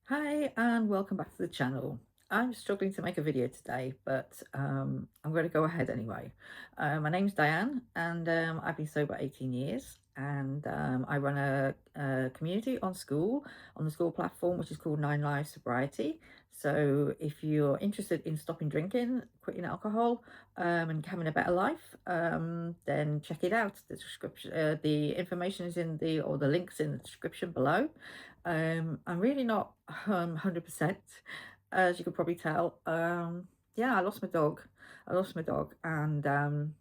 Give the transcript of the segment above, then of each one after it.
Hi and welcome back to the channel. I'm struggling to make a video today, but I'm going to go ahead anyway. My name's Diane and I've been sober 18 years and I run a community on the school platform, which is called 9 Lives Sobriety. So if you're interested in stopping drinking, quitting alcohol, and having a better life, then check it out. The description, the information is or the links in the description below. I'm really not 100%, as you could probably tell. Yeah, I lost my dog. And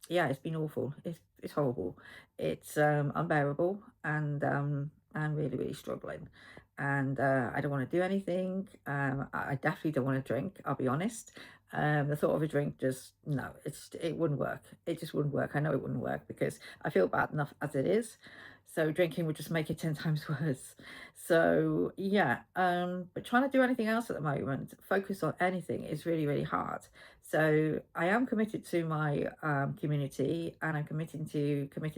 yeah, it's been awful. It's horrible. It's unbearable, and I'm really really struggling. And I don't want to do anything. I definitely don't want to drink. I'll be honest. The thought of a drink just no, it wouldn't work. It just wouldn't work. I know it wouldn't work because I feel bad enough as it is. So drinking would just make it 10 times worse. So yeah, but trying to do anything else at the moment, focus on anything is really, really hard. So I am committed to my community, and I'm committed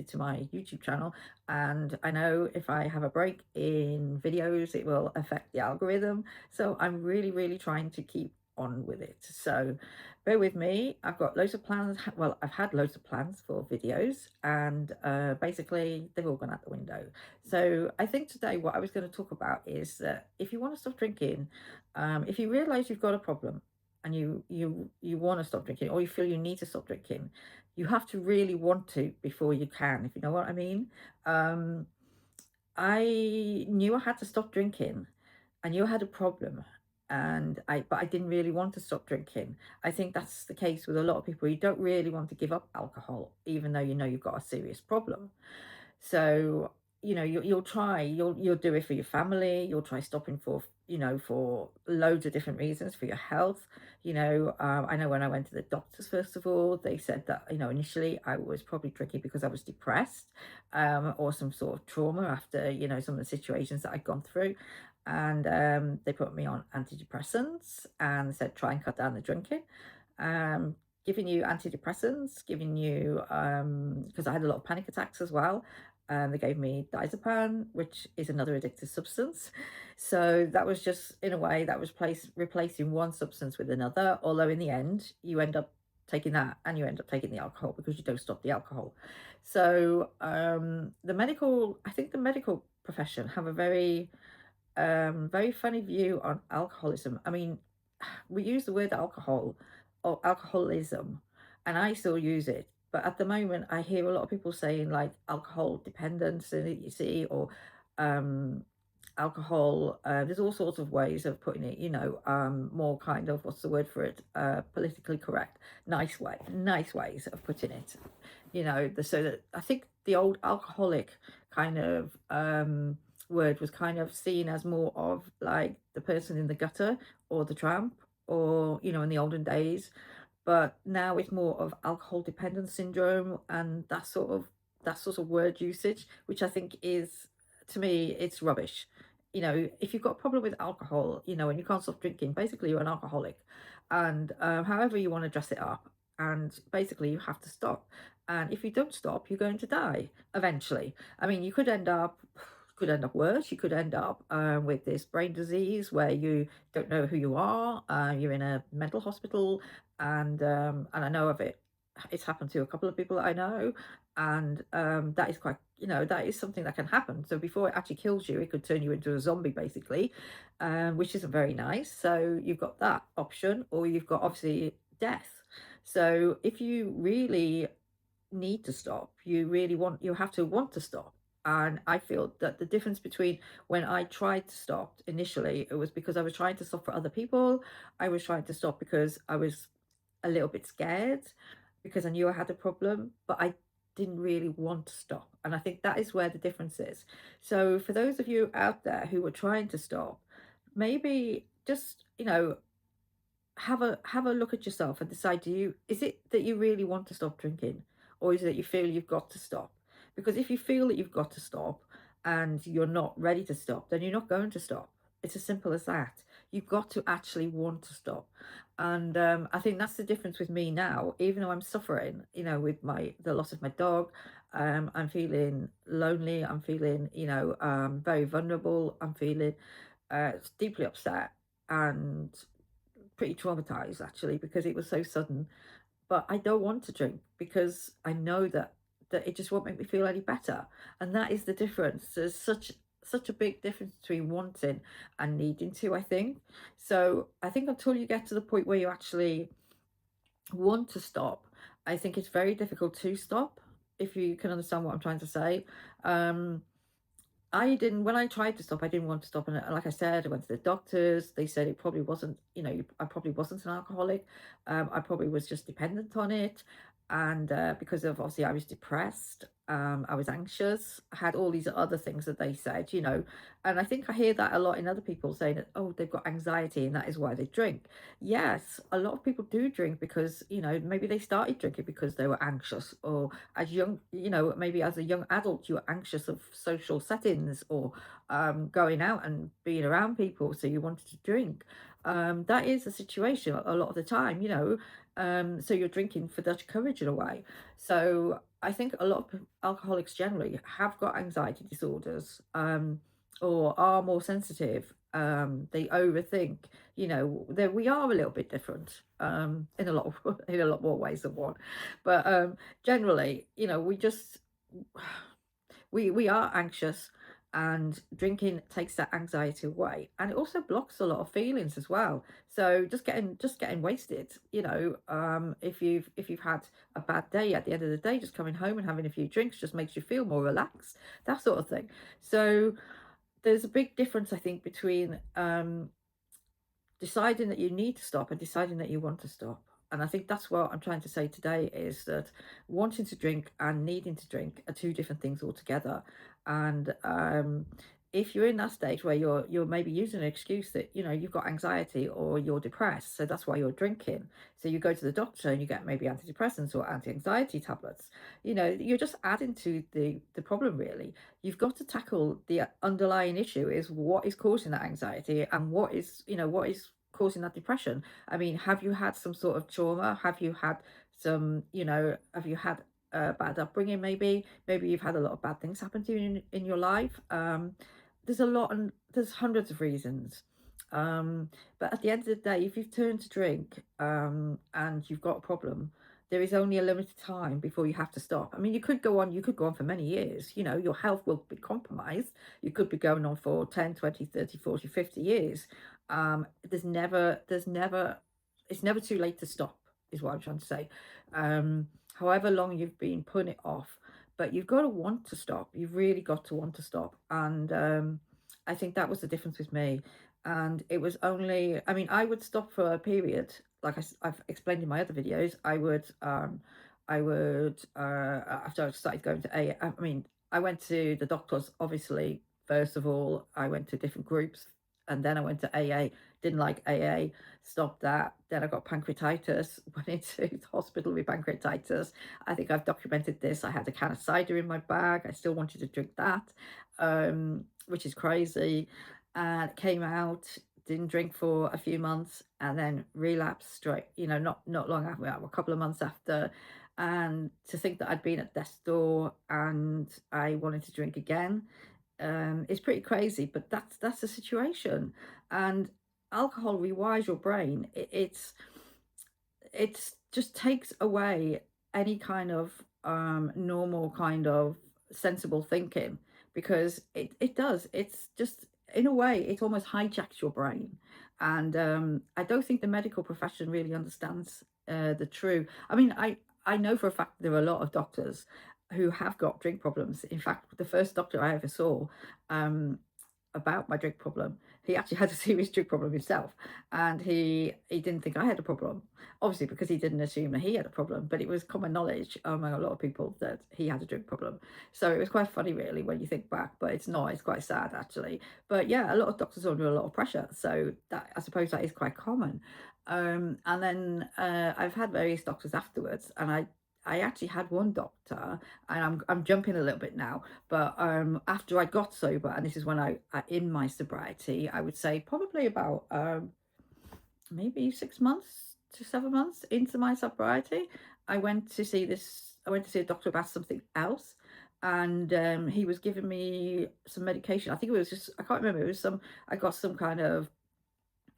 to my YouTube channel. And I know if I have a break in videos, it will affect the algorithm. So I'm really, really trying to keep on with it. So bear with me. I've got loads of plans. Well, I've had loads of plans for videos, and basically they've all gone out the window. So I think today what I was going to talk about is that if you want to stop drinking, if you realize you've got a problem and you want to stop drinking, or you feel you need to stop drinking, you have to really want to before you can, if you know what I mean. Um, I knew I had to stop drinking. I knew I had a problem, but I didn't really want to stop drinking. I think that's the case with a lot of people. You don't really want to give up alcohol, even though you know you've got a serious problem. So, you'll try, you'll do it for your family, you'll try stopping for loads of different reasons, for your health. I know when I went to the doctors, first of all, they said that, initially I was probably drinking because I was depressed, or some sort of trauma after, some of the situations that I'd gone through. And they put me on antidepressants and said, try and cut down the drinking. Um, Giving you antidepressants, giving you because I had a lot of panic attacks as well. They gave me diazepam, which is another addictive substance. So that was just, in a way, that was replacing one substance with another. Although in the end, you end up taking that and you end up taking the alcohol because you don't stop the alcohol. So I think the medical profession have a very funny view on alcoholism. I mean, we use the word alcohol or alcoholism, and I still use it. But at the moment, I hear a lot of people saying like alcohol dependence, you see, or um, alcohol. There's all sorts of ways of putting it. More kind of, what's the word for it? Politically correct, nice ways of putting it. So that I think the old alcoholic kind of word was kind of seen as more of like the person in the gutter or the tramp, or in the olden days. But now it's more of alcohol dependence syndrome, and that sort of word usage, which I think is, to me, it's rubbish. If you've got a problem with alcohol, and you can't stop drinking, basically you're an alcoholic. And however you want to dress it up, and basically you have to stop. And if you don't stop, you're going to die eventually. I mean, you could end up worse. You could end up with this brain disease where you don't know who you are. You're in a mental hospital, and I know of it. It's happened to a couple of people that I know, and that is quite, that is something that can happen. So before it actually kills you, it could turn you into a zombie, basically, which isn't very nice. So you've got that option, or you've got obviously death. So if you really need to stop, you have to want to stop. And I feel that the difference between when I tried to stop initially, it was because I was trying to stop for other people. I was trying to stop because I was a little bit scared, because I knew I had a problem, but I didn't really want to stop. And I think that is where the difference is. So for those of you out there who are trying to stop, maybe just, have a look at yourself and decide, is it that you really want to stop drinking, or is it that you feel you've got to stop? Because if you feel that you've got to stop and you're not ready to stop, then you're not going to stop. It's as simple as that. You've got to actually want to stop. And I think that's the difference with me now. Even though I'm suffering, with the loss of my dog, I'm feeling lonely. I'm feeling, very vulnerable. I'm feeling deeply upset and pretty traumatized actually, because it was so sudden. But I don't want to drink because I know that it just won't make me feel any better. And that is the difference. There's such a big difference between wanting and needing to, I think. So I think until you get to the point where you actually want to stop, I think it's very difficult to stop, if you can understand what I'm trying to say. Um, I didn't, when I tried to stop, I didn't want to stop. And like I said, I went to the doctors. They said it probably wasn't, I probably wasn't an alcoholic. I probably was just dependent on it. And because of, obviously, I was depressed, I was anxious, I had all these other things that they said. And I think I hear that a lot in other people saying that, oh, they've got anxiety and that is why they drink. Yes, a lot of people do drink because, maybe they started drinking because they were anxious, or as young, maybe as a young adult, you were anxious of social settings, or going out and being around people, so you wanted to drink. That is a situation a lot of the time. So you're drinking for that courage in a way. So I think a lot of alcoholics generally have got anxiety disorders, or are more sensitive. They overthink. That we are a little bit different, in a lot of, in a lot more ways than one. But generally, we just we are anxious, and drinking takes that anxiety away, and it also blocks a lot of feelings as well. So just getting wasted, if you've had a bad day, at the end of the day, just coming home and having a few drinks just makes you feel more relaxed, that sort of thing. So there's a big difference, I think, between deciding that you need to stop and deciding that you want to stop. And I think that's what I'm trying to say today, is that wanting to drink and needing to drink are two different things altogether. And if you're in that stage where you're maybe using an excuse that you've got anxiety or you're depressed, so that's why you're drinking. So you go to the doctor and you get maybe antidepressants or anti-anxiety tablets. You're just adding to the problem, really. You've got to tackle the underlying issue, is what is causing that anxiety, and what is causing that depression. I mean, have you had some sort of trauma? Have you had have you had a bad upbringing? Maybe you've had a lot of bad things happen to you in your life. There's a lot, and there's hundreds of reasons. But at the end of the day, if you've turned to drink, and you've got a problem, there is only a limited time before you have to stop. I mean, you could go on for many years. Your health will be compromised. You could be going on for 10, 20, 30, 40, 50 years. It's never too late to stop, is what I'm trying to say. However long you've been putting it off, but you've got to want to stop. You've really got to want to stop. And I think that was the difference with me. And it was only, I mean, I would stop for a period, like I've explained in my other videos. I would after I started going to AA, I mean, I went to the doctors, obviously. First of all, I went to different groups, and then I went to AA. Didn't like AA, stopped that. Then I got pancreatitis, went into the hospital with pancreatitis. I think I've documented this. I had a can of cider in my bag. I still wanted to drink that, which is crazy. And came out, didn't drink for a few months, and then relapsed straight, not long after, a couple of months after. And to think that I'd been at death's door and I wanted to drink again, is pretty crazy, but that's the situation. And alcohol rewires your brain. It's just takes away any kind of normal kind of sensible thinking, because it does. It's just, in a way, it almost hijacks your brain. And I don't think the medical profession really understands the true. I mean, I know for a fact there are a lot of doctors who have got drink problems. In fact, the first doctor I ever saw, about my drink problem, he actually had a serious drink problem himself, and he didn't think I had a problem, obviously, because he didn't assume that he had a problem. But it was common knowledge among a lot of people that he had a drink problem. So it was quite funny, really, when you think back. But it's not. It's quite sad, actually. But yeah, a lot of doctors are under a lot of pressure, so that, I suppose, that is quite common. And then I've had various doctors afterwards, and I actually had one doctor, and I'm jumping a little bit now, but after I got sober, and this is when I in my sobriety, I would say probably about maybe 6 months to 7 months into my sobriety, I went to see a doctor about something else. and he was giving me some medication. I think it was just, I can't remember, it was some, I got some kind of,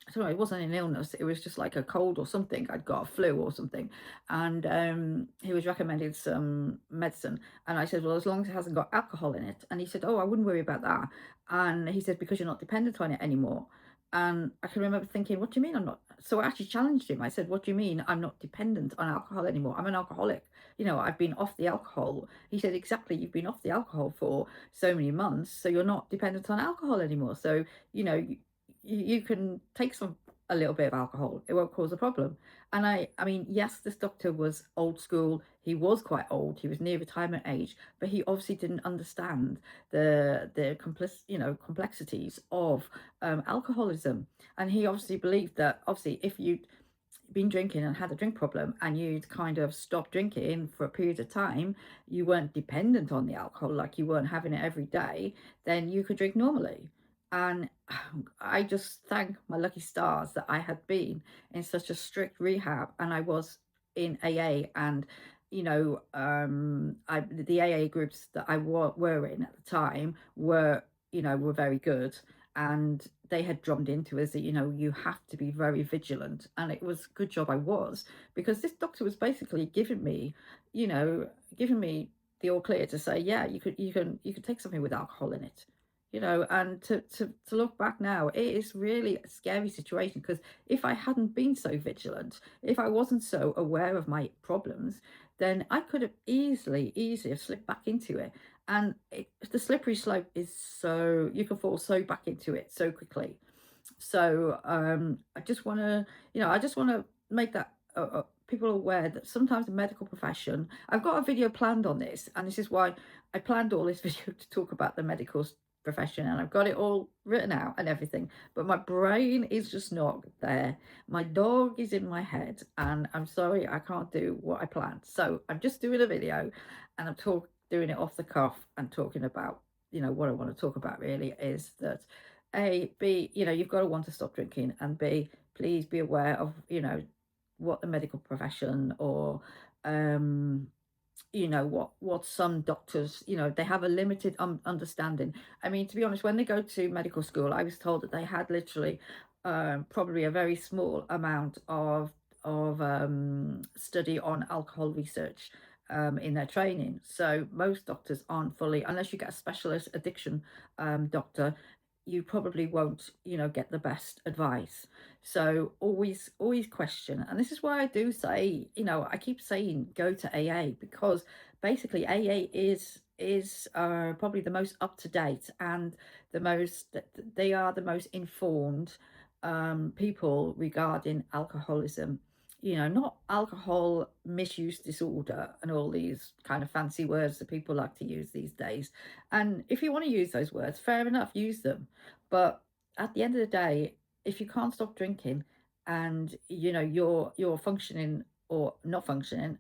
I don't know, it wasn't an illness, it was just like a cold or something. I'd got a flu or something. And he was recommending some medicine. And I said, well, as long as it hasn't got alcohol in it. And he said, oh, I wouldn't worry about that. And he said, because you're not dependent on it anymore. And I can remember thinking, what do you mean I'm not? So I actually challenged him. I said, what do you mean I'm not dependent on alcohol anymore? I'm an alcoholic. You know, I've been off the alcohol. He said, exactly, you've been off the alcohol for so many months, so you're not dependent on alcohol anymore. So, you know, you can take a little bit of alcohol, it won't cause a problem. And I mean, yes, this doctor was old school, he was quite old, he was near retirement age, but he obviously didn't understand the complexities of alcoholism. And he obviously believed that, obviously, if you'd been drinking and had a drink problem and you'd kind of stopped drinking for a period of time, you weren't dependent on the alcohol, like you weren't having it every day, then you could drink normally. And I just thank my lucky stars that I had been in such a strict rehab, and I was in AA. And the AA groups that I were in at the time were very good, and they had drummed into us that you have to be very vigilant. And it was a good job I was, because this doctor was basically you know giving me the all clear to say, yeah, you could take something with alcohol in it. And to look back now, it is really a scary situation, because if I hadn't been so vigilant, if I wasn't so aware of my problems, then I could have easily have slipped back into it. And the slippery slope is, so you can fall so back into it so quickly. So I just want to make that people aware that sometimes the medical profession, I've got a video planned on this, and this is why I planned all this video to talk about the medical profession, and I've got it all written out and everything, but my brain is just not there. My dog is in my head, and I'm sorry I can't do what I planned. So I'm just doing a video, and I'm doing it off the cuff and talking about what I want to talk about really is that A, B, you've got to want to stop drinking, and B, please be aware of, what the medical profession, or what some doctors, they have a limited understanding. I mean, to be honest, when they go to medical school, I was told that they had literally probably a very small amount of study on alcohol research in their training. So most doctors aren't fully, unless you get a specialist addiction doctor, you probably won't, get the best advice. So always question. And this is why I do say, I keep saying go to AA, because basically AA is probably the most up to date, and they are the most informed people regarding alcoholism. Not alcohol misuse disorder and all these kind of fancy words that people like to use these days. And if you want to use those words, fair enough, use them. But at the end of the day, if you can't stop drinking, and you're functioning or not functioning,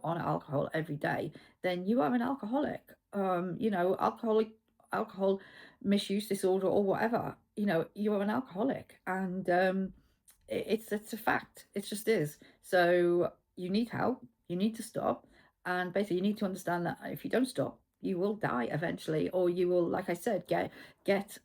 on alcohol every day, then you are an alcoholic. Alcohol misuse disorder or whatever, you're an alcoholic. And it's a fact. It just is. So you need help. You need to stop, and basically you need to understand that if you don't stop, you will die eventually, or you will, like I said, get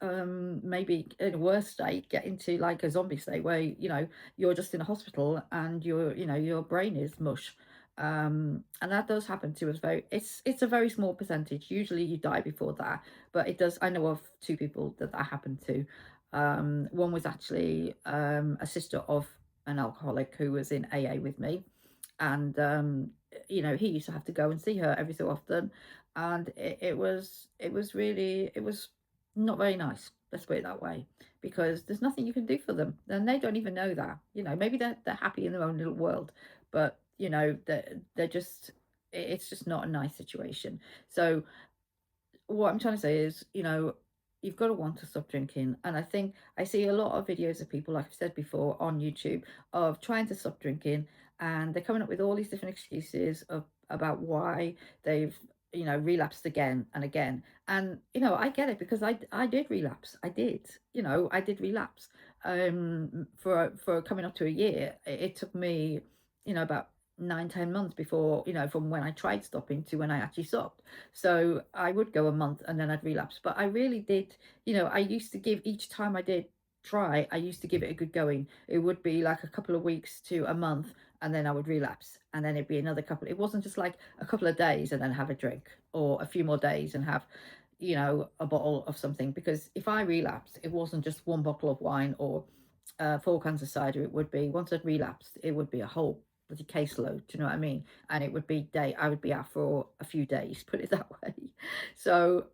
maybe in a worse state, get into like a zombie state where you're just in a hospital and your brain is mush. And that does happen to us. It's a very small percentage. Usually you die before that, but it does. I know of two people that happened to. One was actually a sister of an alcoholic who was in AA with me, and he used to have to go and see her every so often, and it was not very nice. Let's put it that way, because there's nothing you can do for them, and they don't even know that. Maybe they're happy in their own little world, but they're just, it's just not a nice situation. So what I'm trying to say is, you've got to want to stop drinking. And I think I see a lot of videos of people, like I've said before, on YouTube, of trying to stop drinking, and they're coming up with all these different excuses about why they've relapsed again and again. And I get it, because I did relapse. I did relapse for coming up to a year. It took me about 9, 10 months before, from when I tried stopping to when I actually stopped. So I would go a month and then I'd relapse. But I really did, I used to give, each time I did try, I used to give it a good going. It would be like a couple of weeks to a month, and then I would relapse, and then it'd be another couple. It wasn't just like a couple of days and then have a drink, or a few more days and have, a bottle of something. Because if I relapsed, it wasn't just one bottle of wine or 4 cans of cider. It would be, once I'd relapsed, it would be a whole bloody caseload. Do you know what I mean? And it would be I would be out for a few days, put it that way. So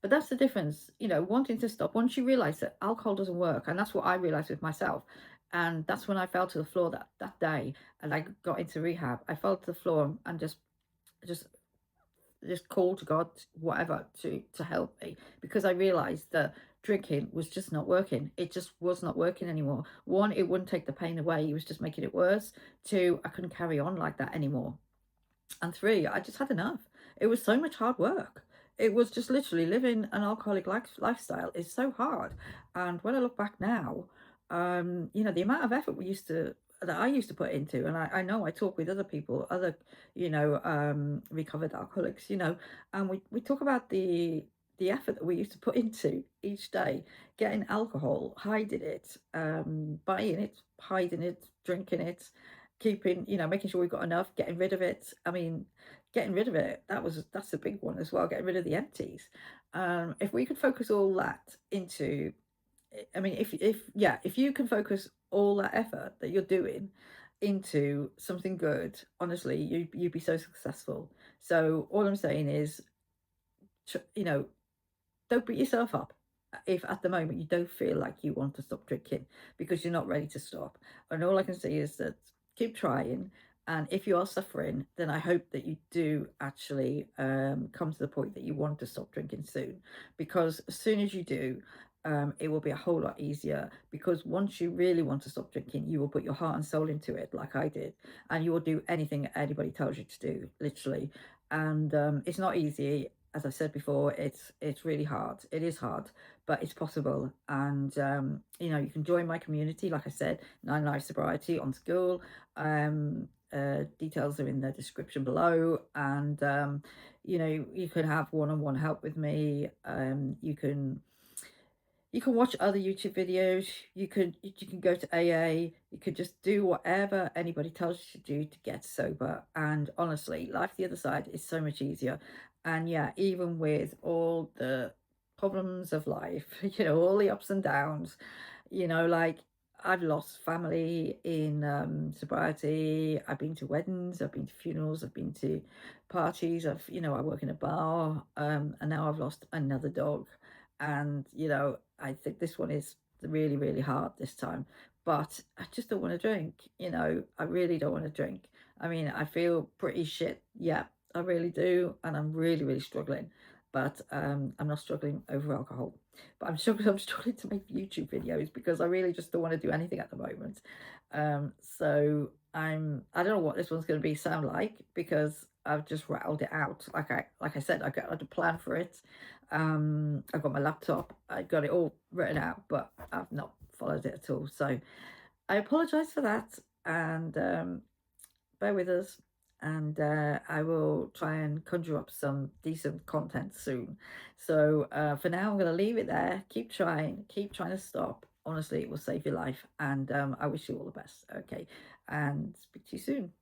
but that's the difference, wanting to stop. Once you realize that alcohol doesn't work, and that's what I realized with myself, and that's when I fell to the floor that day, and I got into rehab. I fell to the floor and just call to God, whatever, to help me, because I realized that drinking was just not working. It just was not working anymore. One, it wouldn't take the pain away, it was just making it worse. Two, I couldn't carry on like that anymore. And three, I just had enough. It was so much hard work. It was just literally living an alcoholic lifestyle is so hard. And when I look back now, the amount of effort that I used to put into, and I know I talk with other people, other, recovered alcoholics, and we talk about the effort that we used to put into each day, getting alcohol, hiding it, buying it, hiding it, drinking it, keeping, making sure we've got enough, getting rid of it. I mean, getting rid of it, that's a big one as well, getting rid of the empties. If we could focus all that into, I mean, if you can focus all that effort that you're doing into something good, honestly, you'd be so successful. So all I'm saying is, you know, don't beat yourself up if at the moment you don't feel like you want to stop drinking, because you're not ready to stop. And all I can say is that keep trying. And if you are suffering, then I hope that you do actually come to the point that you want to stop drinking soon. Because as soon as you do, it will be a whole lot easier. Because once you really want to stop drinking, you will put your heart and soul into it, like I did. And you will do anything anybody tells you to do, literally. And it's not easy. As I said before, it's really hard. It is hard, but it's possible. And you can join my community, like I said, 9 Lives Sobriety on Skool. Details are in the description below, and you can have one-on-one help with me. You can watch other YouTube videos. You can go to AA. You could just do whatever anybody tells you to do to get sober. And honestly, life the other side is so much easier. And yeah, even with all the problems of life, all the ups and downs, like I've lost family in sobriety. I've been to weddings, I've been to funerals, I've been to parties. I work in a bar, and now I've lost another dog. And I think this one is really, really hard this time. But I just don't want to drink. I really don't want to drink. I mean, I feel pretty shit. Yeah, I really do, and I'm really, really struggling. But I'm not struggling over alcohol. But I'm struggling to make YouTube videos, because I really just don't want to do anything at the moment. So I don't know what this one's going to sound like, because I've just rattled it out. Like I said, I got a plan for it. I've got my laptop, I got it all written out, but I've not followed it at all. So I apologize for that, and bear with us. And I will try and conjure up some decent content soon. So for now, I'm going to leave it there. Keep trying to stop. Honestly, it will save your life. And I wish you all the best. Okay, and speak to you soon.